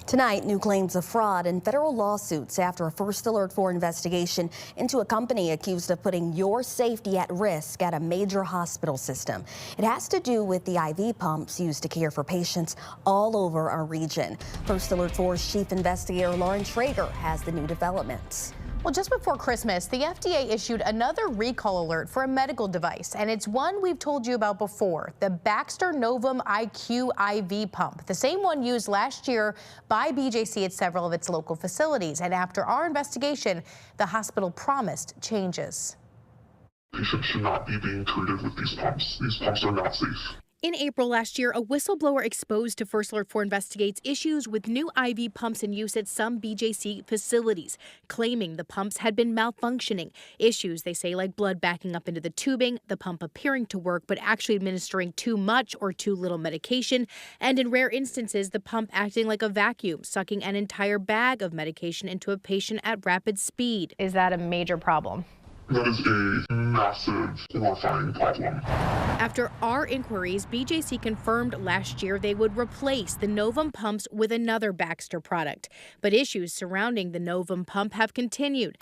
Tonight, new claims of fraud and federal lawsuits after a First Alert 4 investigation into a company accused of putting your safety at risk at a major hospital system. It has to do with the IV pumps used to care for patients all over our region. First Alert 4's chief investigator Lauren Traeger has the new developments. Well, just before Christmas, the FDA issued another recall alert for a medical device, and it's one we've told you about before, the Baxter Novum IQ IV pump, the same one used last year by BJC at several of its local facilities. And after our investigation, the hospital promised changes. Patients should not be being treated with these pumps. These pumps are not safe. In April last year, a whistleblower exposed to First Alert 4 investigates issues with new IV pumps in use at some BJC facilities, claiming the pumps had been malfunctioning. Issues, they say, like blood backing up into the tubing, the pump appearing to work but actually administering too much or too little medication, and in rare instances, the pump acting like a vacuum, sucking an entire bag of medication into a patient at rapid speed. Is that a major problem? That is a massive, horrifying problem. After our inquiries, BJC confirmed last year they would replace the Novum pumps with another Baxter product. But issues surrounding the Novum pump have continued.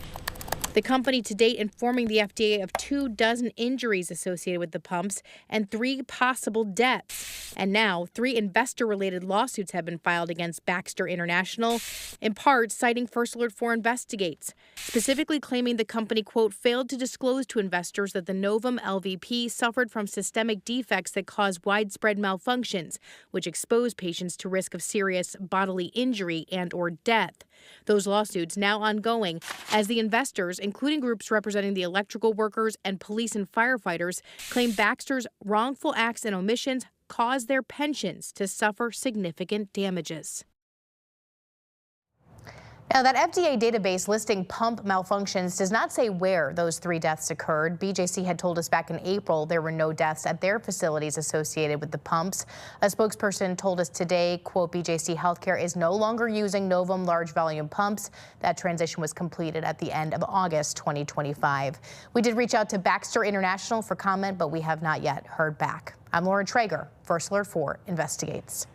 The company to date informing the FDA of 24 injuries associated with the pumps and 3 possible deaths. And now 3 investor-related lawsuits have been filed against Baxter International, in part citing First Alert 4 investigates, specifically claiming the company, quote, failed to disclose to investors that the Novum LVP suffered from systemic defects that caused widespread malfunctions, which expose patients to risk of serious bodily injury and or death. Those lawsuits now ongoing as the investors, including groups representing the electrical workers and police and firefighters, claim Baxter's wrongful acts and omissions caused their pensions to suffer significant damages. Now, that FDA database listing pump malfunctions does not say where those 3 deaths occurred. BJC had told us back in April there were no deaths at their facilities associated with the pumps. A spokesperson told us today, quote, BJC Healthcare is no longer using Novum large volume pumps. That transition was completed at the end of August 2025. We did reach out to Baxter International for comment, but we have not yet heard back. I'm Lauren Traeger, First Alert 4 Investigates.